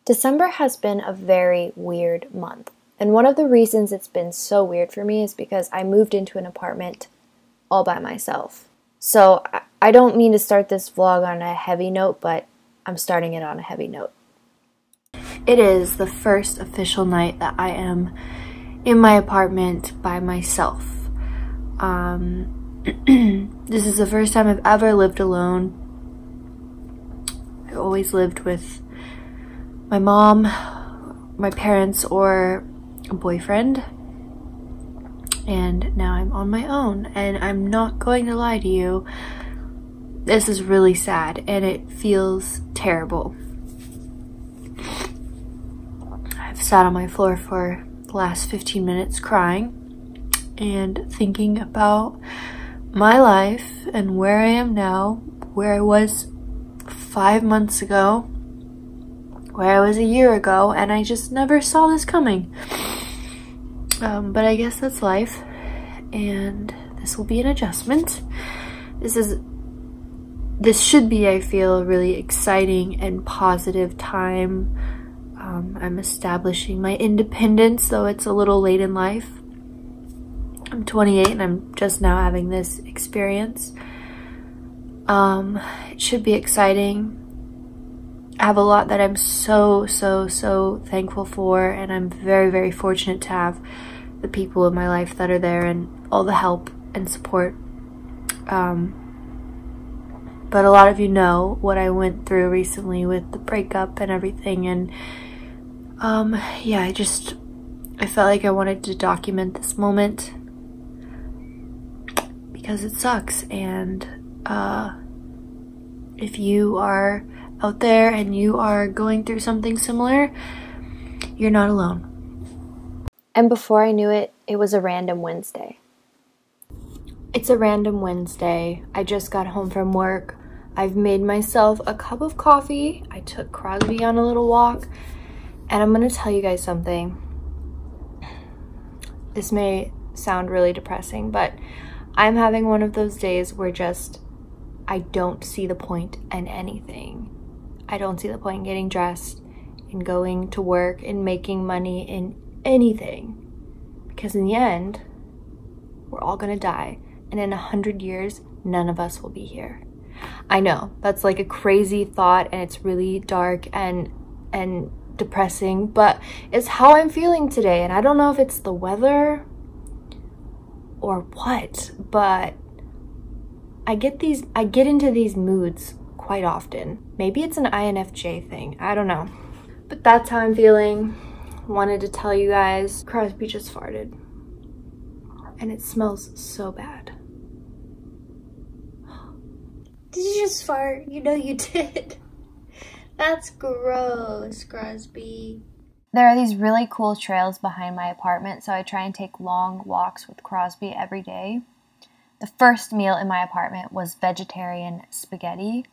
December has been a very weird month. And one of the reasons it's been so weird for me is because I moved into an apartment all by myself. So I don't mean to start this vlog on a heavy note, but I'm starting it on a heavy note. It is the first official night that I am in my apartment by myself. This is the first time I've ever lived alone. I always lived with my mom, my parents, or a boyfriend. And now I'm on my own, and I'm not going to lie to you, this is really sad and it feels terrible. I've sat on my floor for the last 15 minutes crying and thinking about my life and where I am now, where I was 5 months ago, where I was a year ago, and I just never saw this coming. But I guess that's life, and this will be an adjustment. This should be, I feel, a really exciting and positive time. I'm establishing my independence, though it's a little late in life. I'm 28 and I'm just now having this experience. It should be exciting. I have a lot that I'm so thankful for, and I'm very fortunate to have the people in my life that are there and all the help and support. But a lot of you know what I went through recently with the breakup and everything, and yeah, I felt like I wanted to document this moment because it sucks. And if you are out there and you are going through something similar, you're not alone. And before I knew it, it was a random Wednesday. It's a random Wednesday. I just got home from work. I've made myself a cup of coffee. I took Crosby on a little walk, and I'm gonna tell you guys something. This may sound really depressing, but I'm having one of those days where I don't see the point in anything. I don't see the point in getting dressed, in going to work, in making money, in anything. Because in the end, we're all gonna die. And in 100 years, none of us will be here. I know, that's like a crazy thought, and it's really dark and depressing, but it's how I'm feeling today. And I don't know if it's the weather or what, but I get into these moods quite often. Maybe it's an INFJ thing, I don't know. But that's how I'm feeling. Wanted to tell you guys, Crosby just farted. And it smells so bad. Did you just fart? You know you did. That's gross, Crosby. There are these really cool trails behind my apartment, so I try and take long walks with Crosby every day. The first meal in my apartment was vegetarian spaghetti,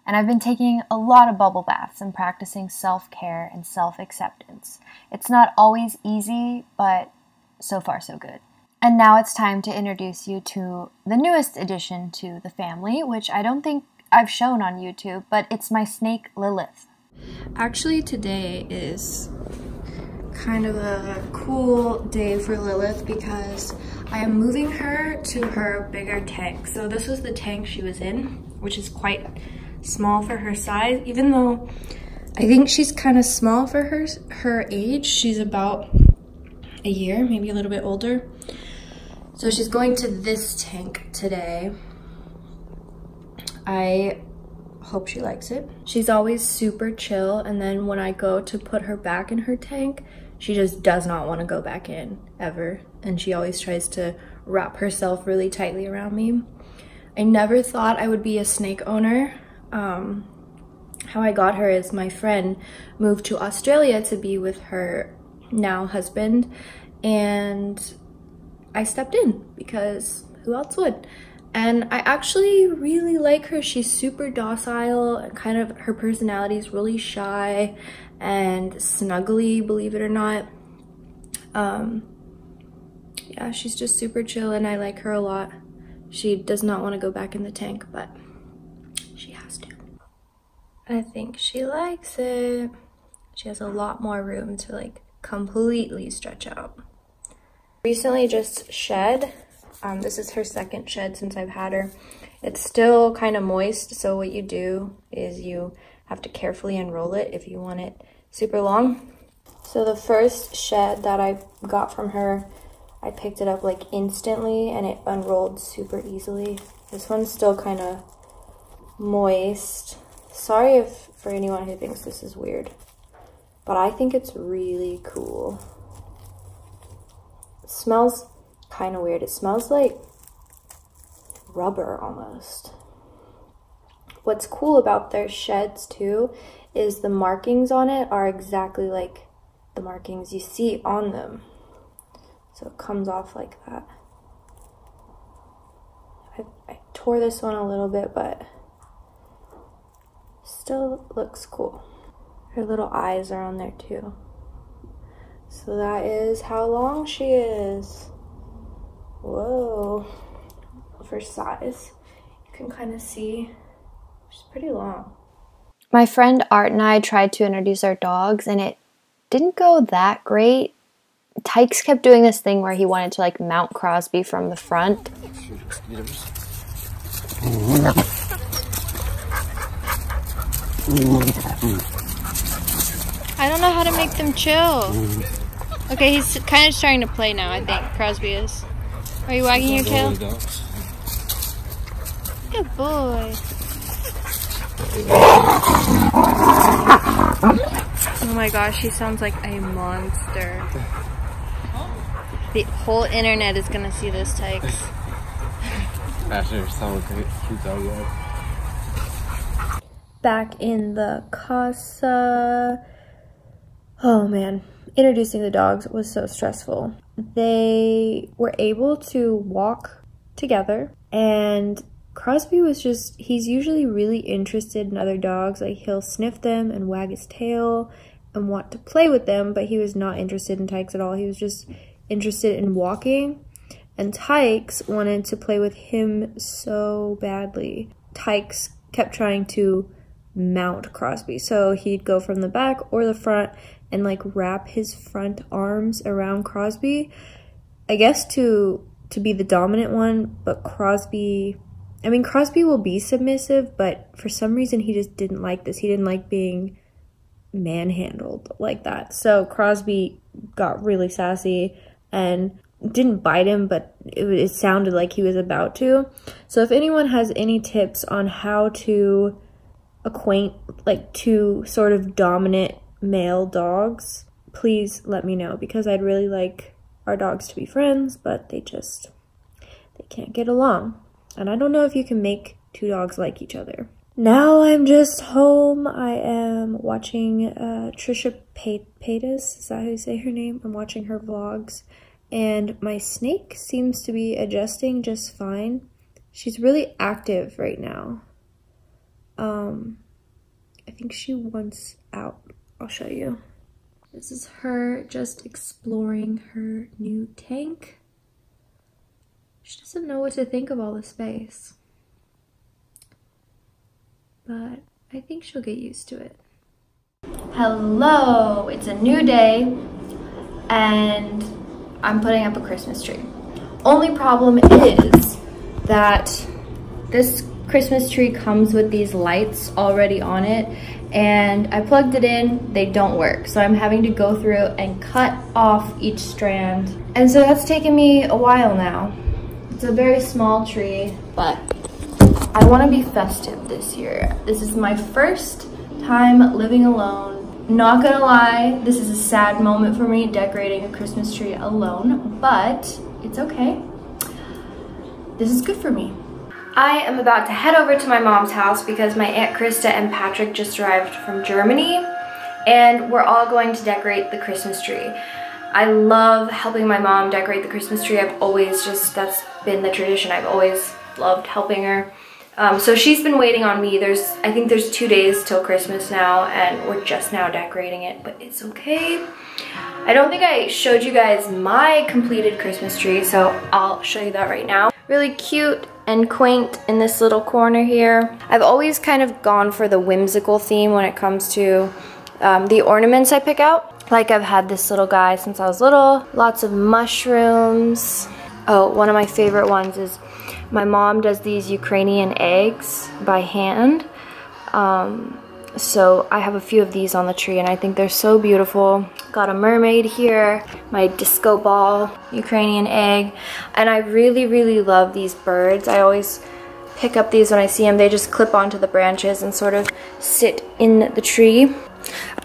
and I've been taking a lot of bubble baths and practicing self-care and self-acceptance. It's not always easy, but so far so good. And now it's time to introduce you to the newest addition to the family, which I don't think I've shown on YouTube, but it's my snake Lilith. Actually, today is kind of a cool day for Lilith because I am moving her to her bigger tank. So this was the tank she was in, which is quite small for her size, even though I think she's kind of small for her age. She's about a year, maybe a little bit older. So she's going to this tank today. I hope she likes it. She's always super chill, and then when I go to put her back in her tank, she just does not want to go back in ever, and she always tries to wrap herself really tightly around me. I never thought I would be a snake owner. How I got her is my friend moved to Australia to be with her now husband, and I stepped in because who else would? And I actually really like her. She's super docile, and kind of her personality is really shy and snuggly, believe it or not. Yeah, she's just super chill, and I like her a lot. She does not want to go back in the tank, but she has to. I think she likes it. She has a lot more room to like completely stretch out. Recently just shed. This is her second shed since I've had her. It's still kind of moist, so what you do is you have to carefully unroll it if you want it super long. So the first shed that I got from her, I picked it up like instantly and it unrolled super easily. This one's still kind of moist. Sorry if for anyone who thinks this is weird, but I think it's really cool. It smells kind of weird. It smells like rubber almost. What's cool about their sheds too is the markings on it are exactly like the markings you see on them. So it comes off like that. I tore this one a little bit, but still looks cool. Her little eyes are on there too. So that is how long she is. Whoa. For size, you can kind of see she's pretty long. My friend Art and I tried to introduce our dogs and it didn't go that great. Tykes kept doing this thing where he wanted to like mount Crosby from the front. I don't know how to make them chill. Okay, he's kind of starting to play now, I think. Crosby is. Are you wagging your tail? Good boy. Oh my gosh, he sounds like a monster. The whole internet is gonna see this, Tykes. Back in the casa. Oh man, introducing the dogs was so stressful. They were able to walk together, and Crosby was just, he's usually really interested in other dogs. Like he'll sniff them and wag his tail and want to play with them, but he was not interested in Tykes at all. He was just interested in walking, and Tykes wanted to play with him so badly. Tykes kept trying to mount Crosby, so he'd go from the back or the front and like wrap his front arms around Crosby, I guess to be the dominant one. But Crosby, I mean, Crosby will be submissive, but for some reason he just didn't like this. He didn't like being manhandled like that. So Crosby got really sassy and didn't bite him, but it sounded like he was about to. So if anyone has any tips on how to acquaint like two sort of dominant male dogs, please let me know, because I'd really like our dogs to be friends, but they can't get along. And I don't know if you can make two dogs like each other. Now I'm just home. I am watching Trisha Paytas, is that how you say her name? I'm watching her vlogs, and my snake seems to be adjusting just fine. She's really active right now. I think she wants out. I'll show you. This is her just exploring her new tank. She doesn't know what to think of all the space, but I think she'll get used to it. Hello, it's a new day and I'm putting up a Christmas tree. Only problem is that this Christmas tree comes with these lights already on it, and I plugged it in, they don't work. So I'm having to go through and cut off each strand. And so that's taken me a while now. It's a very small tree, but I want to be festive this year. This is my first time living alone. Not gonna lie, this is a sad moment for me, decorating a Christmas tree alone, but it's okay. This is good for me. I am about to head over to my mom's house because my Aunt Krista and Patrick just arrived from Germany, and we're all going to decorate the Christmas tree. I love helping my mom decorate the Christmas tree. I've always just, that's been the tradition. I've always loved helping her. So she's been waiting on me. I think there's 2 days till Christmas now, and we're just now decorating it, but it's okay. I don't think I showed you guys my completed Christmas tree, so I'll show you that right now. Really cute and quaint in this little corner here. I've always kind of gone for the whimsical theme when it comes to the ornaments I pick out. Like I've had this little guy since I was little. Lots of mushrooms. Oh, one of my favorite ones is my mom does these Ukrainian eggs by hand. So I have a few of these on the tree and I think they're so beautiful. Got a mermaid here, my disco ball, Ukrainian egg. And I really, really love these birds. I always pick up these when I see them. They just clip onto the branches and sort of sit in the tree.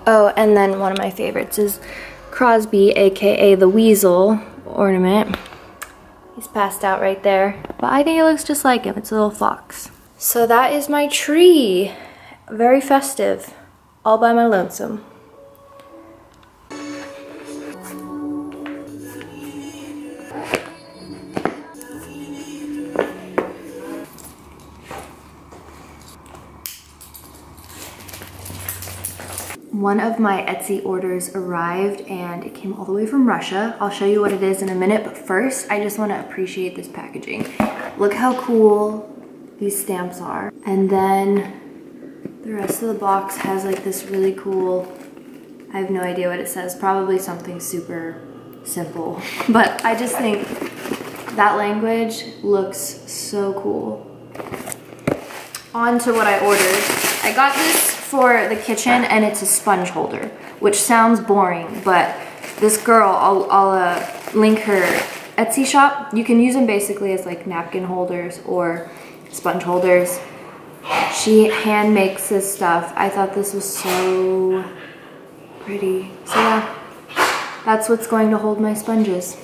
Oh, and then one of my favorites is Crosby, aka the weasel ornament. He's passed out right there, but I think it looks just like him. It's a little fox. So that is my tree. Very festive, all by my lonesome. One of my Etsy orders arrived and it came all the way from Russia. I'll show you what it is in a minute, but first I just want to appreciate this packaging. Look how cool these stamps are. And then the rest of the box has like this really cool, I have no idea what it says, probably something super simple. But I just think that language looks so cool. On to what I ordered. I got this for the kitchen and it's a sponge holder, which sounds boring, but this girl, I'll link her Etsy shop. You can use them basically as like napkin holders or sponge holders. She hand makes this stuff. I thought this was so pretty. So yeah, that's what's going to hold my sponges.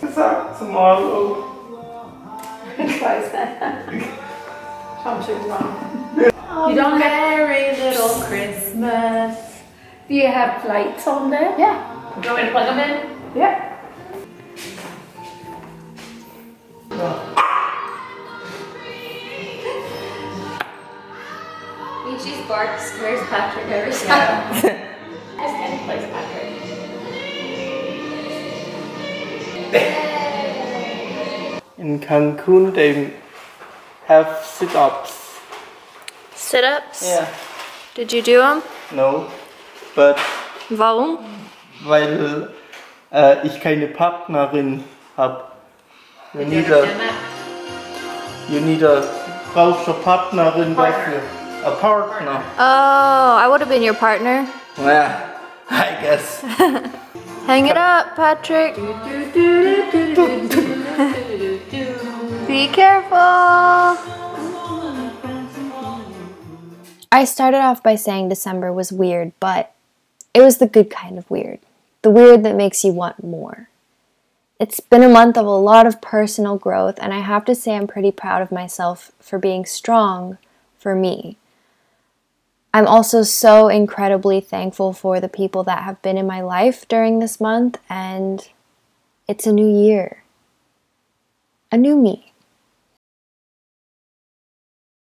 You don't Merry little Christmas. Do you have lights on there? Yeah. Do you want me to plug them in? Yeah. Michi's bark scares Patrick every time. Just any place, Patrick. In Cancun, they have sit-ups. Sit-ups? Yeah. Did you do them? No. But Warum? weil ich keine Partnerin habe. You need a brauchst eine Partnerin dafür. A partner. Oh, I would have been your partner. Yeah, I guess. Hang it up, Patrick. Be careful. I started off by saying December was weird, but it was the good kind of weird. The weird that makes you want more. It's been a month of a lot of personal growth, and I have to say I'm pretty proud of myself for being strong for me. I'm also so incredibly thankful for the people that have been in my life during this month, and it's a new year. A new me.